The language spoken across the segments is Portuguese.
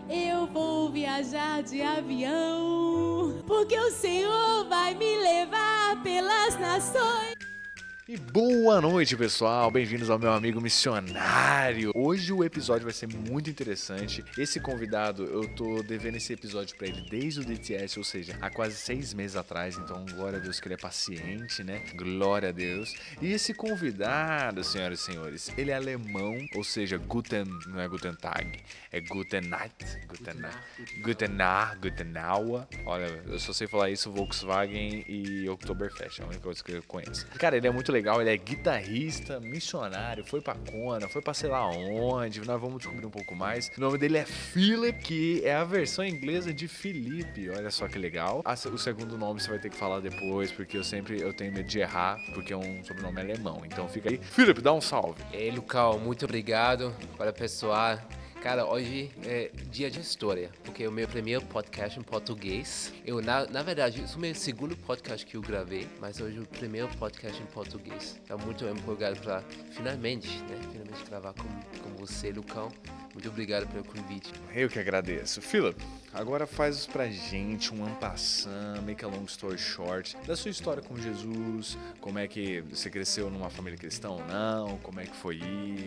eu vou viajar de avião, porque o Senhor vai me levar pelas nações. E boa noite, pessoal! Bem-vindos ao meu amigo missionário! Hoje o episódio vai ser muito interessante. Esse convidado, eu tô devendo esse episódio pra ele desde o DTS, ou seja, há quase 6 meses atrás. Então, glória a Deus que ele é paciente, né? Glória a Deus. E esse convidado, senhoras e senhores, ele é alemão, ou seja, Guten, não é Guten Tag, é Guten Nacht, Guten Nacht, Guten Aua. Olha, eu só sei falar isso, Volkswagen e Oktoberfest, é a única coisa que eu conheço. Cara, ele é muito legal, ele é guitarrista, missionário, foi pra Kona, foi pra sei lá onde, nós vamos descobrir um pouco mais. O nome dele é Philip, que é a versão inglesa de Felipe, olha só que legal. O segundo nome você vai ter que falar depois, porque eu tenho medo de errar, porque é um sobrenome alemão. Então fica aí. Philip, dá um salve. Ei, Lucão, muito obrigado para o pessoal. Cara, hoje é dia de história, porque é o meu primeiro podcast em português. Na verdade, esse é o meu segundo podcast que eu gravei, mas hoje é o primeiro podcast em português. Estou muito empolgado para finalmente gravar com você, Lucão. Muito obrigado pelo convite. Eu que agradeço. Philip, agora faz pra gente um en passant, make a long story short, da sua história com Jesus, como é que você cresceu numa família cristã ou não, como é que foi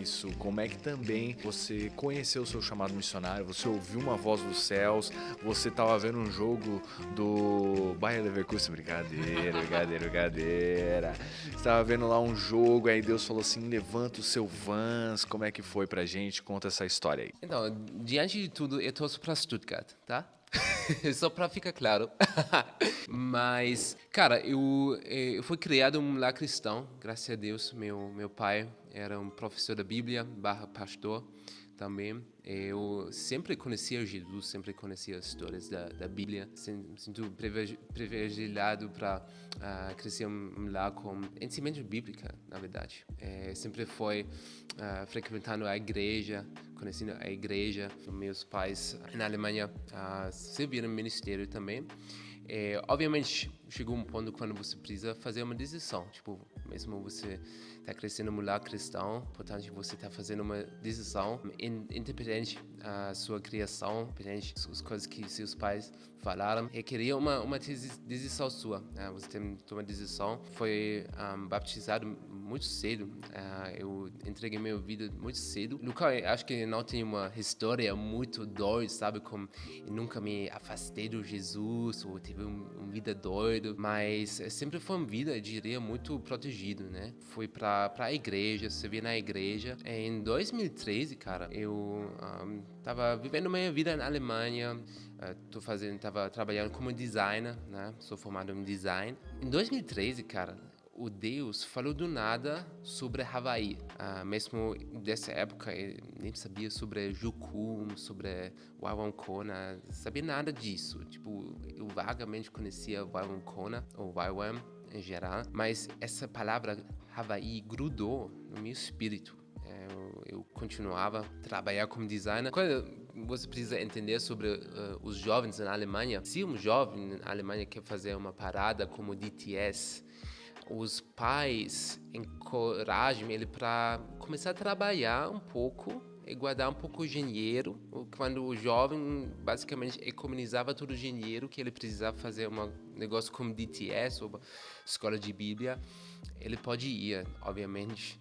isso, como é que também você conheceu o seu chamado missionário, você ouviu uma voz dos céus, você tava vendo um jogo do Bayer Leverkusen, brincadeira. Você tava vendo lá um jogo, aí Deus falou assim, levanta o seu Vans, como é que foi pra gente? Conta essa história aí. Então, diante de tudo, eu torço para Stuttgart, tá? Só para ficar claro. Mas, cara, eu fui criado um lar cristão, graças a Deus. Meu pai era um professor da Bíblia, /pastor também. Eu sempre conhecia Jesus, sempre conhecia as histórias da Bíblia. Sinto privilegiado para crescer um lar com ensinamento bíblico, na verdade. Sempre foi frequentando a igreja, conhecendo a igreja. Meus pais na Alemanha serviram no ministério também. Obviamente, chegou um ponto quando você precisa fazer uma decisão. Tipo, mesmo você está crescendo no lar cristão, portanto, você está fazendo uma decisão independente da sua criação, independente das coisas que seus pais falaram. Requeria uma decisão sua. Você tem que tomar uma decisão. Foi batizado muito cedo. Eu entreguei minha vida muito cedo. Lucas, acho que não tem uma história muito doida, sabe? Como eu nunca me afastei do Jesus ou tive uma vida doida, mas sempre foi uma vida, eu diria, muito protegido, né? Fui pra igreja, servi na igreja. Em 2013, cara, eu tava vivendo minha vida na Alemanha, tava trabalhando como designer, né? Sou formado em design. Em 2013, cara, o Deus falou do nada sobre Havaí. Mesmo dessa época, eu nem sabia sobre Jukum, sobre Wawankona, sabia nada disso. Tipo, eu vagamente conhecia Wawankona, ou Waiwan em geral, mas essa palavra Havaí grudou no meu espírito. Eu continuava a trabalhar como designer. Quando você precisa entender sobre os jovens na Alemanha, se um jovem na Alemanha quer fazer uma parada como DTS, os pais encorajam ele para começar a trabalhar um pouco e guardar um pouco de dinheiro. Quando o jovem basicamente economizava todo o dinheiro que ele precisava fazer um negócio como DTS ou escola de Bíblia, ele pode ir, obviamente.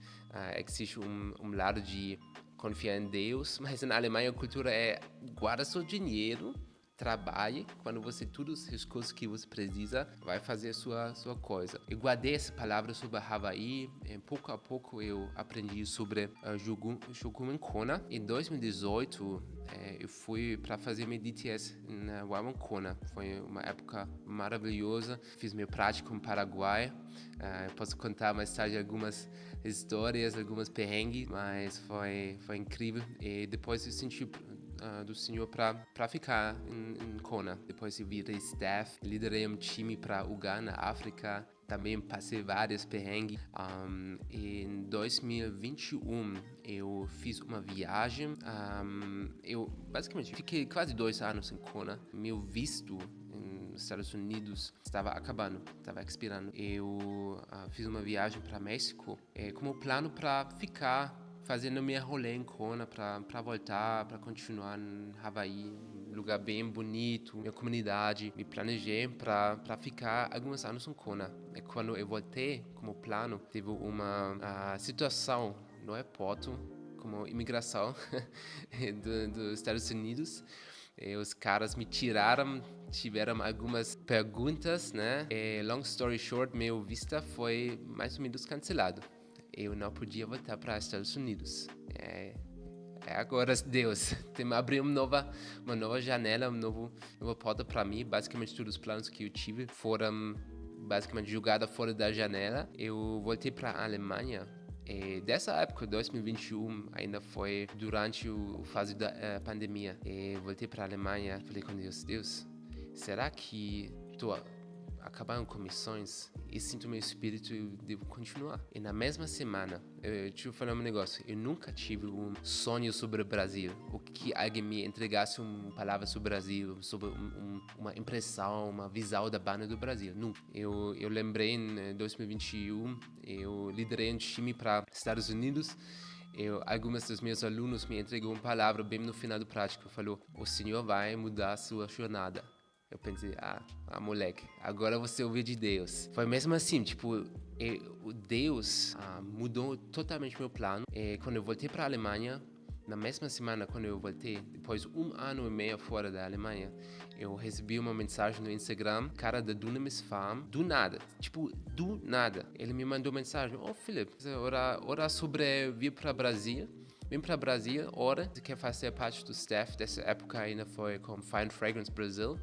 Existe um lado de confiar em Deus, mas na Alemanha a cultura é guarda seu dinheiro, trabalhe, quando você todas as coisas que você precisa, vai fazer a sua coisa. Eu guardei essa palavra sobre Havaí, pouco a pouco eu aprendi sobre Jukum Kona. Em 2018, eu fui para fazer meu DTS na Wawankona. Foi uma época maravilhosa. Fiz meu prático no Paraguai. Posso contar mais tarde algumas histórias, algumas perrengues, mas foi incrível. E depois eu senti do Senhor para ficar em Kona. Depois eu virei staff, liderei um time para Uganda, África. Também passei vários perrengues. Em 2021 eu fiz uma viagem. Eu basicamente fiquei quase 2 anos em Kona. Meu visto nos Estados Unidos estava acabando, estava expirando. Eu fiz uma viagem para México como plano para ficar fazendo minha rolê em Kona para voltar, para continuar em Havaí, lugar bem bonito, minha comunidade. Me planejei para ficar alguns anos em Kona. E quando eu voltei, como plano, teve uma situação no aeroporto, como imigração dos Estados Unidos. E os caras me tiraram, tiveram algumas perguntas, né? E, long story short, meu vista foi mais ou menos cancelado. Eu não podia voltar para os Estados Unidos. Agora, Deus, tem que abrir uma nova janela, uma nova porta para mim. Basicamente, todos os planos que eu tive foram basicamente jogados fora da janela. Eu voltei para a Alemanha. E dessa época, 2021, ainda foi durante a fase da pandemia. E voltei para a Alemanha, falei com Deus, será que estou acabando com missões e sinto meu espírito e devo continuar? E na mesma semana, deixa eu falar um negócio, eu nunca tive um sonho sobre o Brasil, ou que alguém me entregasse uma palavra sobre o Brasil, sobre uma impressão, uma visão da banda do Brasil, nunca. Eu lembrei em 2021, eu liderei um time para Estados Unidos. Algumas dos meus alunos me entregou uma palavra bem no final do prático, falou, o Senhor vai mudar a sua jornada. Eu pensei, moleque, agora você ouviu de Deus. Foi mesmo assim, tipo, o Deus mudou totalmente meu plano. E quando eu voltei para a Alemanha, na mesma semana quando eu voltei, depois de 1 ano e meio fora da Alemanha, eu recebi uma mensagem no Instagram, cara da Dunamis Farm, do nada, Ele me mandou mensagem, Felipe, ora sobre vir para Brasília. Vim para Brasília, ora, você quer fazer parte do staff dessa época ainda foi com Fine Fragrance Brasil.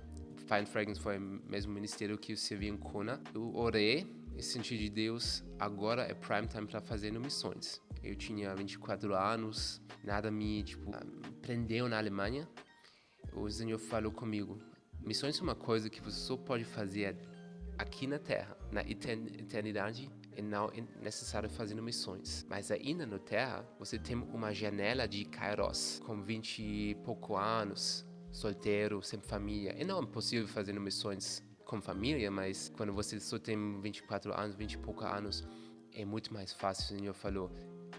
Fine Fragrance foi o mesmo ministério que eu servi em Kona. Eu orei e senti de Deus, agora é prime time para fazer missões. Eu tinha 24 anos, nada me prendeu na Alemanha. O Senhor falou comigo, missões é uma coisa que você só pode fazer aqui na Terra, na eternidade, e não é necessário fazer missões. Mas ainda na Terra, você tem uma janela de Kairos, com 20 e poucos anos, solteiro, sem família. E não é possível fazer missões com família, mas quando você só tem 24 anos, 20 e poucos anos, é muito mais fácil. O Senhor falou,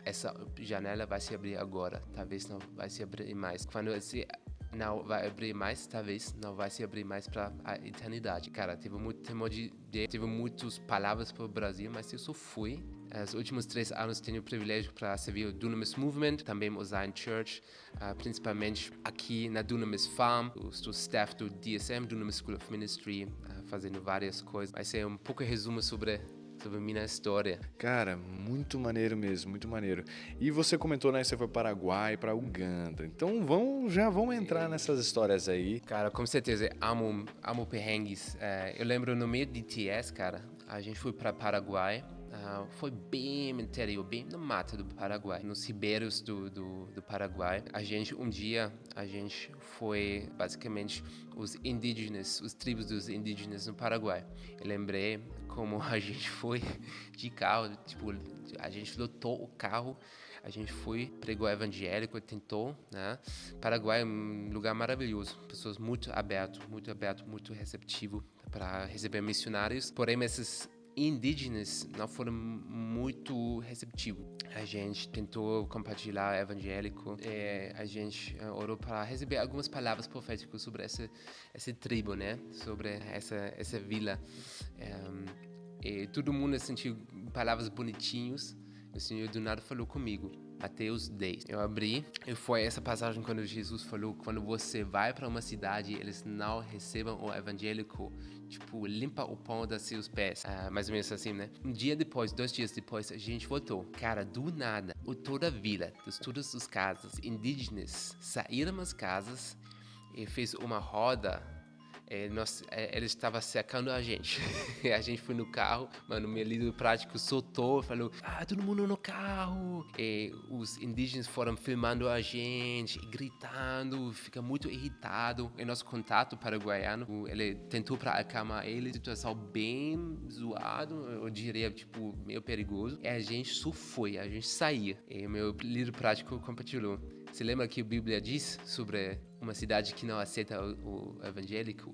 essa janela vai se abrir agora, talvez não vai se abrir mais. Quando você não vai abrir mais, talvez não vai se abrir mais para a eternidade. Cara, teve muito temor de Deus, teve muitas palavras para o Brasil, mas eu só fui. Os últimos 3 anos tenho o privilégio para servir o Dunamis Movement, também o Zion Church, principalmente aqui na Dunamis Farm, estou staff do DSM, Dunamis School of Ministry, fazendo várias coisas. Vai ser um pouco resumo sobre minha história. Cara, muito maneiro mesmo, muito maneiro. E você comentou, né, que você foi para Paraguai, para Uganda. Então já vamos entrar nessas histórias aí. Cara, com certeza, amo perrengues. Eu lembro no meio de TS, cara, a gente foi para Paraguai. Foi bem no interior, bem no mato do Paraguai, nos ribeiros do Paraguai. Um dia a gente foi basicamente os tribos dos indígenas no Paraguai. Eu lembrei como a gente foi de carro, a gente lotou o carro, a gente foi, pregou evangélico, tentou, né? Paraguai é um lugar maravilhoso, pessoas muito aberto, muito receptivo para receber missionários, porém esses indígenas não foram muito receptivos. A gente tentou compartilhar evangélico, a gente orou para receber algumas palavras proféticas sobre essa tribo, né? Sobre essa vila. E todo mundo sentiu palavras bonitinhas. O Senhor do nada falou comigo. Mateus 10. Eu abri e foi essa passagem quando Jesus falou, quando você vai para uma cidade, eles não recebam o evangélico, limpa o pão dos seus pés. Mais ou menos assim, né? 2 dias depois, a gente voltou. Cara, do nada, toda a vila, todas as casas indígenas saíram das casas e fez uma roda. Eles estavam cercando a gente. A gente foi no carro, mano, meu líder prático soltou, falou, todo mundo no carro. E os indígenas foram filmando a gente, gritando, fica muito irritado. E nosso contato paraguaiano, ele tentou para acalmar ele, situação bem zoada, eu diria, meio perigoso. E a gente só foi, a gente saía. E meu líder prático compartilhou. Você lembra que a Bíblia diz sobre uma cidade que não aceita o evangélico?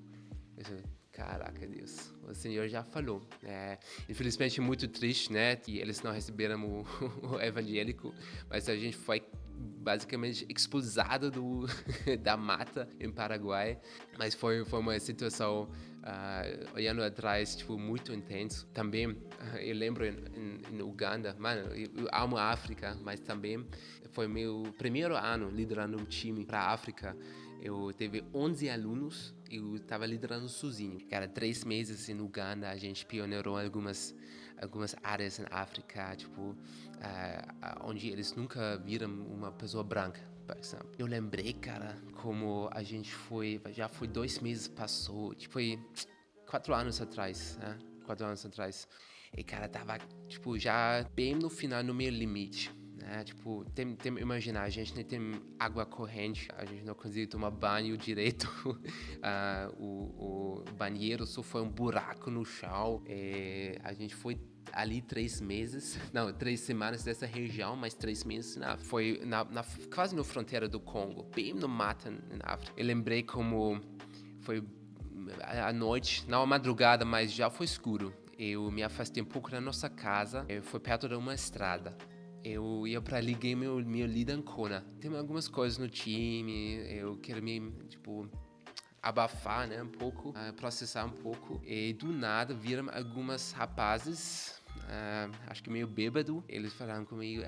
Eu disse, caraca, Deus, o Senhor já falou. Infelizmente, muito triste, né, que eles não receberam o evangélico, mas a gente foi basicamente expulsado da mata em Paraguai. Mas foi uma situação, olhando atrás, tipo, muito intenso. Também, eu lembro em Uganda, mano, eu amo a África, mas também foi meu primeiro ano liderando um time para a África. Eu teve 11 alunos, eu estava liderando sozinho. Cara, 3 meses em Uganda, a gente pioneirou algumas áreas na África, tipo, onde eles nunca viram uma pessoa branca, por exemplo. Eu lembrei, cara, como a gente já foi 2 meses passou, tipo, foi 4 anos atrás, né? 4 anos atrás. E, cara, tava, tipo, já bem no final, no meu limite. Tipo, imaginar, a gente não tem água corrente, a gente não consegue tomar banho direito, o banheiro só foi um buraco no chão, a gente foi ali 3 semanas dessa região, mas 3 meses foi quase na fronteira do Congo, bem no mata na África. Eu lembrei como foi à noite, não à madrugada, mas já foi escuro. Eu me afastei um pouco da nossa casa, foi perto de uma estrada. Eu ia pra ali, ganhei meu lead Ancona. Tem algumas coisas no time, eu quero tipo, abafar, né, um pouco, processar um pouco. E do nada viram algumas rapazes, acho que meio bêbado. Eles falaram comigo,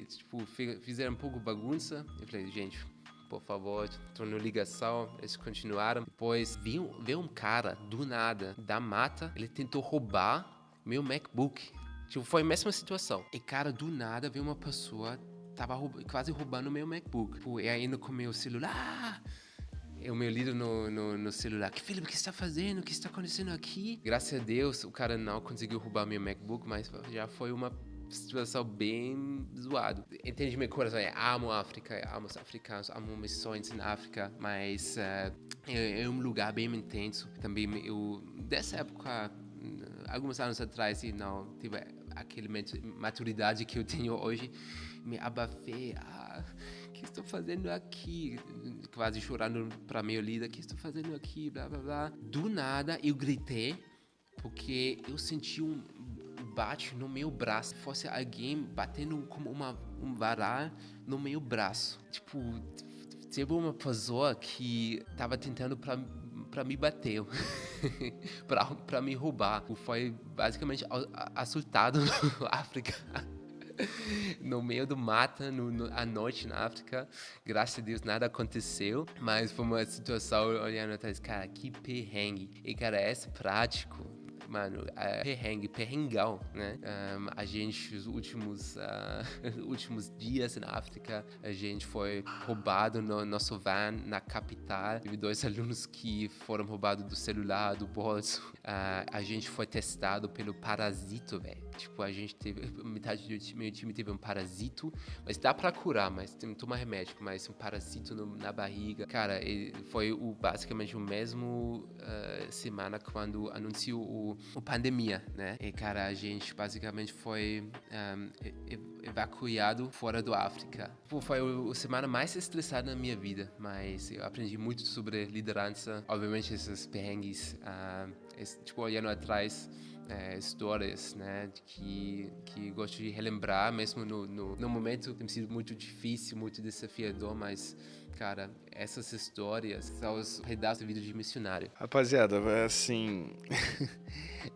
tipo, fizeram um pouco bagunça. Eu falei, gente, por favor, tornou ligação. Eles continuaram. Depois veio um cara do nada, da mata. Ele tentou roubar meu MacBook. Tipo, foi a mesma situação. E, cara, do nada veio uma pessoa, tava quase roubando o meu MacBook. Tipo, e ainda com o meu celular. O meu líder no celular. Que Felipe, o que você está fazendo? O que está acontecendo aqui? Graças a Deus, o cara não conseguiu roubar meu MacBook, mas já foi uma situação bem zoada. Entende meu coração? Amo a África, amo os africanos, amo missões na África, mas é um lugar bem intenso. Também, dessa época, alguns anos atrás, e não tive aquela maturidade que eu tenho hoje, me abafei. O que estou fazendo aqui? Quase chorando para meu líder. O que estou fazendo aqui? Blá, blá, blá. Do nada, eu gritei, porque eu senti um bate no meu braço. Fosse alguém batendo como um varal no meu braço. Tipo, teve uma pessoa que estava tentando para me bater, para me roubar. Foi basicamente assaltado na África, no meio do mata, à noite na África. Graças a Deus nada aconteceu, mas foi uma situação olhando atrás, cara, que perrengue. E, cara, esse prático, mano, perrengão, né? A gente, os últimos dias na África, a gente foi roubado no nosso van na capital. Teve 2 alunos que foram roubados do celular, do bolso. A gente foi testado pelo parasito, velho. Tipo, a gente teve, metade do meu time teve um parasito, mas dá pra curar, mas tem que tomar remédio, mas um parasito na barriga. Cara, foi basicamente o mesmo semana quando anunciou a pandemia, né? E, cara, a gente basicamente foi evacuado fora da África. Foi a semana mais estressada na minha vida, mas eu aprendi muito sobre liderança. Obviamente, esses perrengues, tipo, olhando atrás, histórias, né, que gosto de relembrar, mesmo no momento tem sido muito difícil, muito desafiador, mas, cara, essas histórias são os pedaços da vida de missionário. Rapaziada, assim,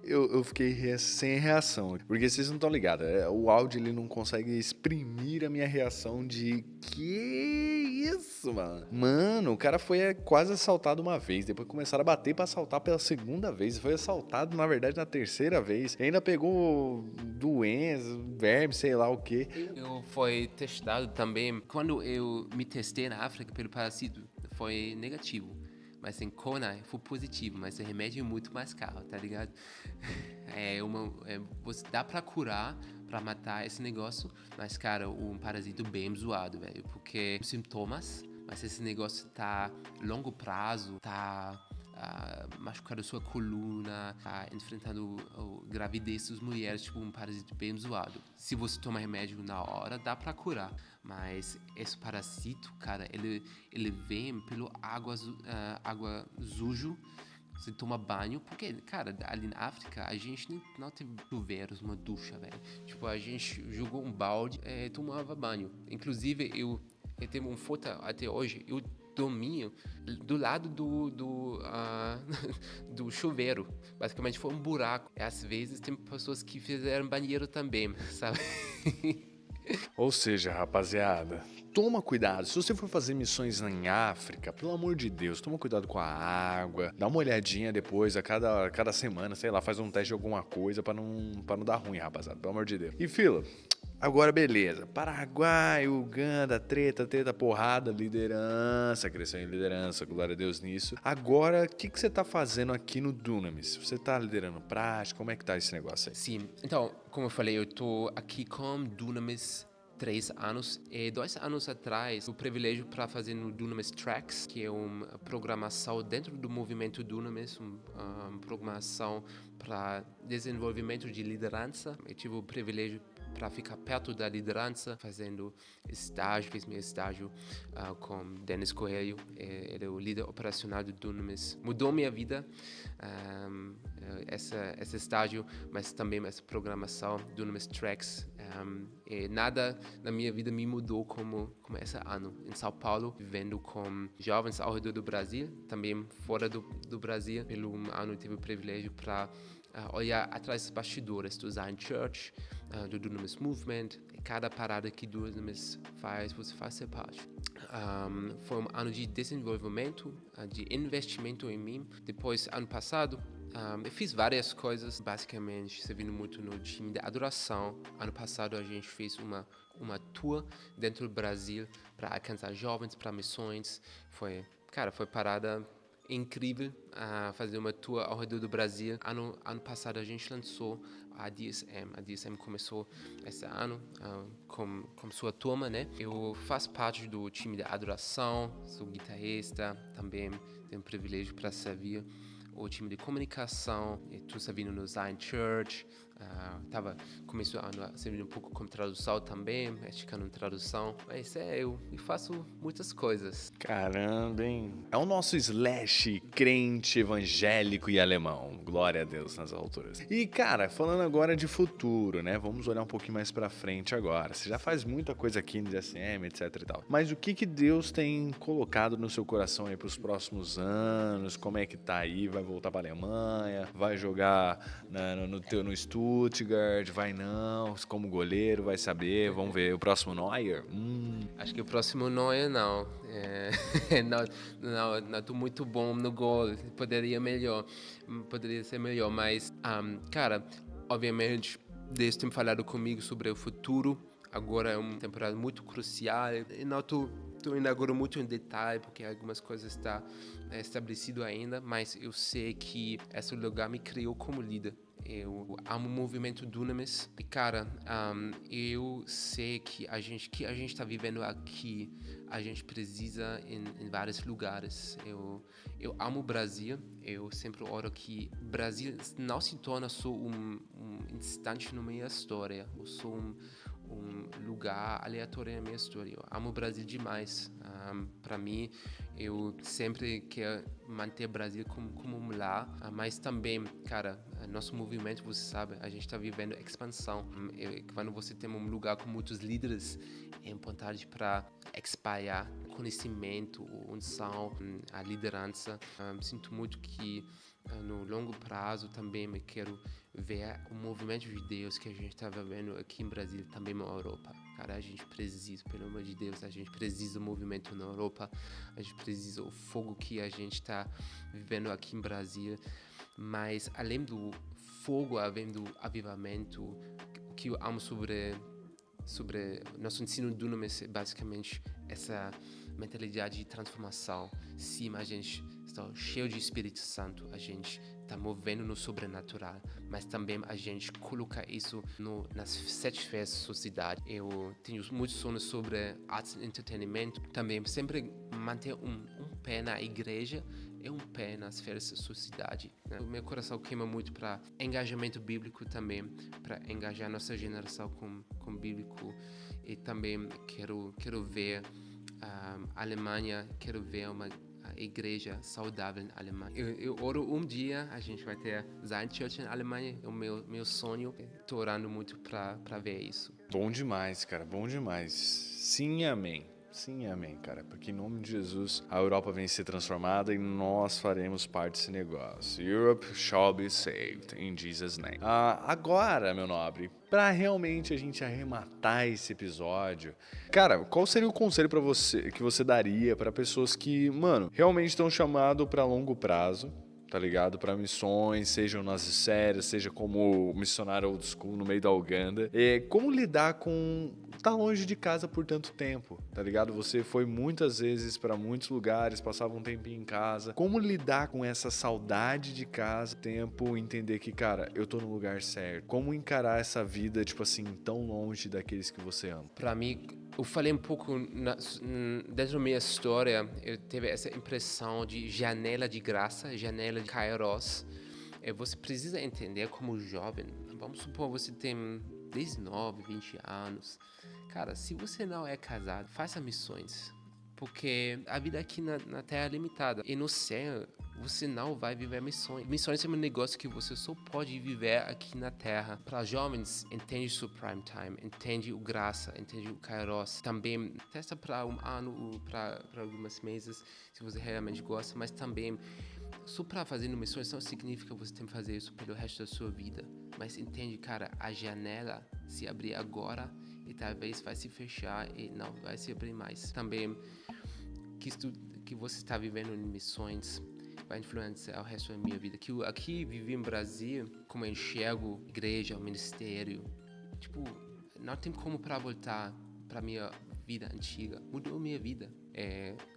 eu fiquei sem reação, porque vocês não estão ligados, o áudio ele não consegue exprimir a minha reação de que isso, mano. Mano, o cara foi quase assaltado uma vez, depois começaram a bater pra assaltar pela segunda vez, foi assaltado, na verdade, na terceira vez, e ainda pegou doença, verme, sei lá o que. Eu fui testado também, quando eu me testei na África pelo parasito, foi negativo. Mas em Kona foi positivo, mas o remédio é muito mais caro, tá ligado? Você dá pra curar, pra matar esse negócio, mas, cara, um parasito bem zoado, velho. Porque sintomas, mas esse negócio tá longo prazo, tá machucando sua coluna, tá enfrentando gravidez das mulheres, tipo um parasito bem zoado. Se você toma remédio na hora, dá pra curar. Mas esse parasito, cara, ele vem pelo água sujo, Você toma banho, porque, cara, ali na África, a gente não teve chuveiros, uma ducha, velho. Tipo, a gente jogou um balde e tomava banho. Inclusive, eu tenho uma foto até hoje, eu dormia do lado do chuveiro. Basicamente, foi um buraco. E, às vezes, tem pessoas que fizeram banheiro também, sabe? Ou seja, rapaziada, toma cuidado. Se você for fazer missões em África, pelo amor de Deus, toma cuidado com a água. Dá uma olhadinha depois, a cada semana, sei lá, faz um teste de alguma coisa pra não dar ruim, rapaziada. Pelo amor de Deus. E, fila, agora beleza. Paraguai, Uganda, treta, porrada, liderança. Cresceu em liderança, glória a Deus nisso. Agora, o que você tá fazendo aqui no Dunamis? Você tá liderando prática? Como é que tá esse negócio aí? Sim, então, como eu falei, eu tô aqui com Dunamis 3 anos. E 2 anos atrás, o privilégio para fazer no Dunamis Tracks, que é uma programação dentro do movimento Dunamis, uma programação para desenvolvimento de liderança. Eu tive o privilégio para ficar perto da liderança, fazendo estágio, fiz meu estágio com Dennis Coelho, ele é o líder operacional do Dunamis. Mudou minha vida, esse estágio, mas também essa programação, Dunamis Tracks. E nada na minha vida me mudou como esse ano. Em São Paulo, vivendo com jovens ao redor do Brasil, também fora do Brasil. Pelo ano, tive o privilégio para olhar atrás dos bastidores do Zion Church, do Dunamis Movement. E cada parada que Dunamis faz, você faz ser parte. Foi um ano de desenvolvimento, de investimento em mim. Depois, ano passado, eu fiz várias coisas, basicamente, servindo muito no time de adoração. Ano passado a gente fez uma tour dentro do Brasil para alcançar jovens, para missões. Foi parada incrível fazer uma tour ao redor do Brasil. Ano passado a gente lançou a DSM. A DSM começou esse ano com sua turma, né? Eu faço parte do time de adoração, sou guitarrista, também tenho o privilégio para servir o time de comunicação, estou servindo no Zion Church, começou a servir um pouco como tradução também, mexicano em tradução, mas eu faço muitas coisas. Caramba, hein? É o nosso slash crente evangélico e alemão. Glória a Deus nas alturas. E, cara, falando agora de futuro, né? Vamos olhar um pouquinho mais pra frente agora. Você já faz muita coisa aqui no DSM, etc e tal. Mas o que Deus tem colocado no seu coração aí pros próximos anos? Como é que tá aí? Vai voltar pra Alemanha? Vai jogar no Stuttgart? Vai não? Como goleiro? Vai saber? Vamos ver. O próximo Neuer? Acho que o próximo Neuer não. Não estou muito bom no gol. Poderia ser melhor, mas, cara, obviamente, Deus tem falado comigo sobre o futuro. Agora é uma temporada muito crucial. E não estou indo agora muito em detalhe, porque algumas coisas estão estabelecidas ainda, mas eu sei que esse lugar me criou como líder. Eu amo o movimento Dunamis. E, cara, eu sei que a gente está vivendo aqui, a gente precisa em vários lugares. Eu amo o Brasil. Eu sempre oro que o Brasil não se torna só um instante na minha história. Eu sou um lugar aleatório na minha história. Eu amo o Brasil demais. Para mim, eu sempre quero manter o Brasil como um lar, mas também, cara, nosso movimento, você sabe, a gente está vivendo expansão. Quando você tem um lugar com muitos líderes, é importante para espalhar conhecimento, unção, a liderança. Sinto muito que no longo prazo também me quero ver o movimento de Deus que a gente está vivendo aqui em Brasil, também na Europa. Cara, a gente precisa, pelo amor de Deus, a gente precisa do movimento na Europa, a gente precisa do fogo que a gente está vivendo aqui em Brasil. Mas além do fogo, além do avivamento, o que eu amo sobre nosso ensino Dunamis é basicamente essa mentalidade de transformação. Sim, a gente está cheio de Espírito Santo, a gente está movendo no sobrenatural, mas também a gente coloca isso nas 7 esferas da sociedade. Eu tenho muitos sonhos sobre artes e entretenimento, também sempre manter um pé na igreja e um pé nas esferas da sociedade, né? O meu coração queima muito para engajamento bíblico também, para engajar nossa geração com bíblico, e também quero ver a Alemanha, quero ver uma a igreja saudável na Alemanha. Eu oro um dia, a gente vai ter Zion Church na Alemanha, é o meu sonho. Estou orando muito para ver isso. Bom demais, cara, bom demais. Sim, amém. Sim, amém, cara, porque em nome de Jesus a Europa vem ser transformada e nós faremos parte desse negócio. Europe shall be saved, in Jesus' name. Agora, meu nobre, pra realmente a gente arrematar esse episódio, cara, qual seria o conselho para você que você daria para pessoas que, mano, realmente estão chamados para longo prazo? Tá ligado? Para missões, sejam nas sérias, seja como missionário old school no meio da Uganda. Como lidar com estar longe de casa por tanto tempo, tá ligado? Você foi muitas vezes para muitos lugares, passava um tempinho em casa. Como lidar com essa saudade de casa, tempo, entender que, cara, eu tô no lugar certo? Como encarar essa vida, tipo assim, tão longe daqueles que você ama? Para mim, eu falei um pouco dentro da minha história, eu tive essa impressão de janela de graça, janela de Kairos. Você precisa entender como jovem, vamos supor você tem 19, 20 anos. Cara, se você não é casado, faça missões. Porque a vida aqui na Terra é limitada. E no céu, você não vai viver missões. Missões é um negócio que você só pode viver aqui na Terra. Para jovens, entende o seu prime time, entende o graça, entende o kairos. Também testa para um ano, para alguns meses, se você realmente gosta. Mas também, só para fazer missões não significa que você tem que fazer isso pelo resto da sua vida. Mas entende, cara, a janela se abrir agora e talvez vai se fechar e não vai se abrir mais. Também que você está vivendo em missões vai influenciar o resto da minha vida. Que eu aqui vivi em Brasil, como eu enxergo igreja, o ministério, tipo, não tem como para voltar para minha vida antiga. Mudou minha vida.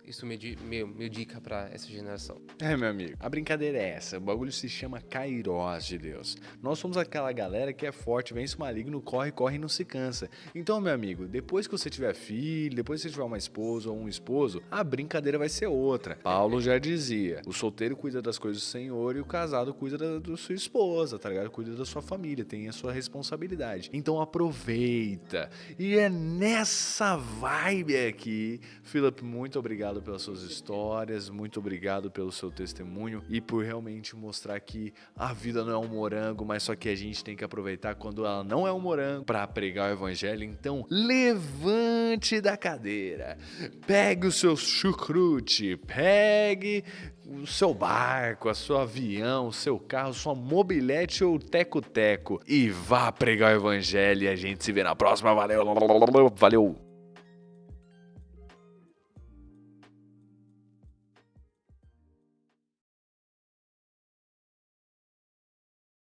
Isso é meu dica para essa geração. Meu amigo, a brincadeira é essa. O bagulho se chama Kairos de Deus. Nós somos aquela galera que é forte, vence o maligno, corre e não se cansa. Então, meu amigo, depois que você tiver filho, depois que você tiver uma esposa ou um esposo, a brincadeira vai ser outra. Paulo já dizia, o solteiro cuida das coisas do Senhor e o casado cuida da sua esposa, tá ligado? Cuida da sua família, tem a sua responsabilidade. Então aproveita. E é nessa vibe aqui, Philip, muito obrigado pelas suas histórias, muito obrigado pelo seu testemunho e por realmente mostrar que a vida não é um morango, mas só que a gente tem que aproveitar quando ela não é um morango para pregar o evangelho. Então, levante da cadeira, pegue o seu chucrute, pegue o seu barco, o seu avião, o seu carro, sua mobilete ou teco-teco e vá pregar o evangelho e a gente se vê na próxima. Valeu!